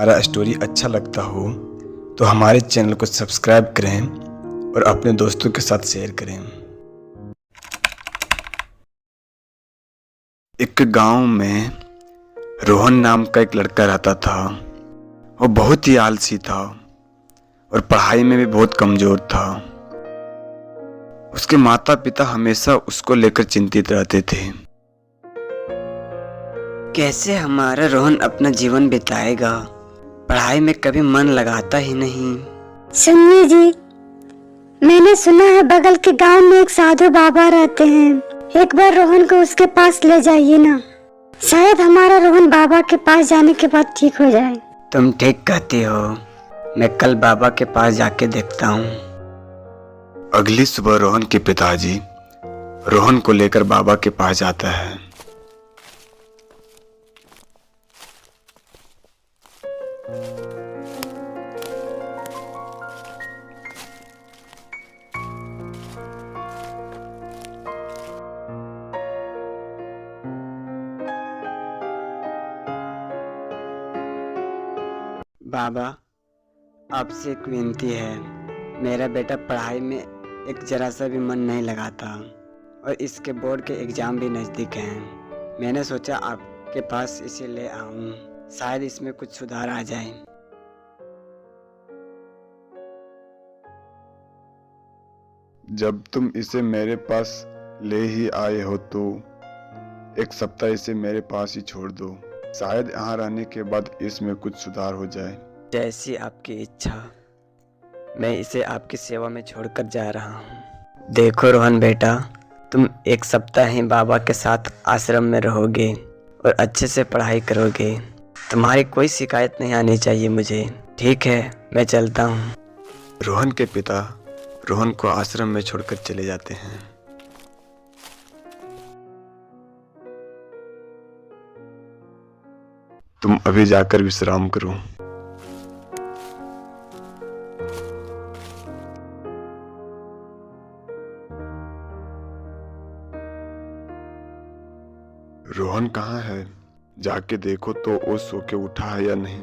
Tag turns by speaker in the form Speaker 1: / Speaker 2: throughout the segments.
Speaker 1: हमारा स्टोरी अच्छा लगता हो तो हमारे चैनल को सब्सक्राइब करें और अपने दोस्तों के साथ शेयर करें। एक गांव में रोहन नाम का एक लड़का रहता था। वो बहुत ही आलसी था और पढ़ाई में भी बहुत कमजोर था। उसके माता पिता हमेशा उसको लेकर चिंतित रहते थे।
Speaker 2: कैसे हमारा रोहन अपना जीवन बिताएगा, पढ़ाई में कभी मन लगाता ही नहीं।
Speaker 3: सुनिए जी, मैंने सुना है बगल के गांव में एक साधु बाबा रहते हैं। एक बार रोहन को उसके पास ले जाइए ना, शायद हमारा रोहन बाबा के पास जाने के बाद ठीक हो जाए।
Speaker 2: तुम ठीक कहती हो, मैं कल बाबा के पास जाके देखता हूँ।
Speaker 1: अगली सुबह रोहन के पिताजी रोहन को लेकर बाबा के पास जाता है।
Speaker 2: बाबा, आपसे एक विनती है। मेरा बेटा पढ़ाई में एक जरा सा भी मन नहीं लगाता और इसके बोर्ड के एग्जाम भी नज़दीक हैं। मैंने सोचा आपके पास इसे ले आऊं, शायद इसमें कुछ सुधार आ जाए।
Speaker 1: जब तुम इसे मेरे पास ले ही आए हो तो एक सप्ताह इसे मेरे पास ही छोड़ दो। शायद यहाँ रहने के बाद इसमें कुछ सुधार हो जाए।
Speaker 2: जैसी आपकी इच्छा, मैं इसे आपकी सेवा में छोड़कर जा रहा हूँ। देखो रोहन बेटा, तुम एक सप्ताह ही बाबा के साथ आश्रम में रहोगे और अच्छे से पढ़ाई करोगे। तुम्हारी कोई शिकायत नहीं आनी चाहिए मुझे। ठीक है, मैं चलता हूँ।
Speaker 1: रोहन के पिता रोहन को आश्रम में छोड़कर चले जाते हैं। तुम अभी जाकर विश्राम करो। रोहन कहाँ है? जाके देखो तो वो सो के उठा है या नहीं।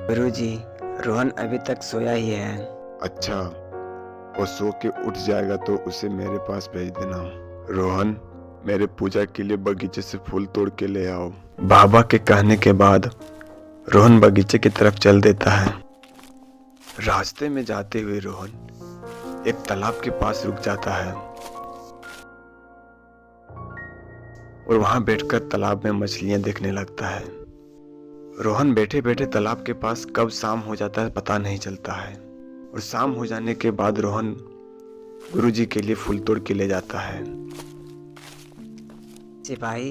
Speaker 2: गुरुजी, रोहन अभी तक सोया ही है।
Speaker 1: अच्छा, वो सो के उठ जाएगा तो उसे मेरे पास भेज देना। रोहन, मेरे पूजा के लिए बगीचे से फूल तोड़ के ले आओ। बाबा के कहने के बाद रोहन बगीचे की तरफ चल देता है। रास्ते में जाते हुए रोहन एक तालाब के पास रुक जाता है और वहां बैठकर तालाब में मछलियां देखने लगता है। रोहन बैठे बैठे तालाब के पास कब शाम हो जाता है पता नहीं चलता है और शाम हो जाने के बाद रोहन गुरुजी के लिए फूल तोड़ के ले जाता है।
Speaker 2: सिपाही,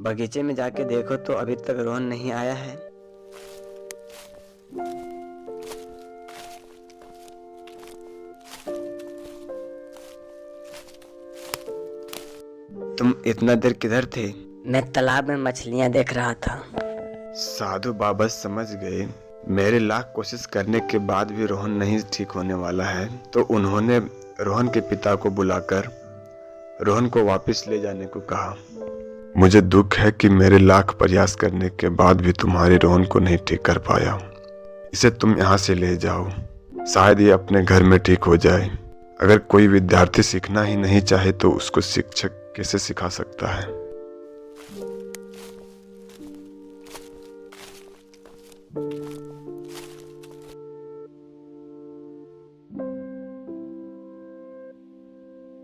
Speaker 2: बगीचे में जाके देखो तो अभी तक रोहन नहीं आया है।
Speaker 1: तुम इतना देर किधर थे?
Speaker 2: मैं तालाब में मछलियां देख रहा था।
Speaker 1: साधु बाबा समझ गए मेरे लाख कोशिश करने के बाद भी रोहन नहीं ठीक होने वाला है, तो उन्होंने रोहन के पिता को बुलाकर रोहन को वापस ले जाने को कहा। मुझे दुख है कि मेरे लाख प्रयास करने के बाद भी तुम्हारे रोहन को नहीं ठीक कर पाया। इसे तुम यहाँ से ले जाओ, शायद ये अपने घर में ठीक हो जाए। अगर कोई विद्यार्थी सीखना ही नहीं चाहे तो उसको शिक्षक कैसे सिखा सकता है।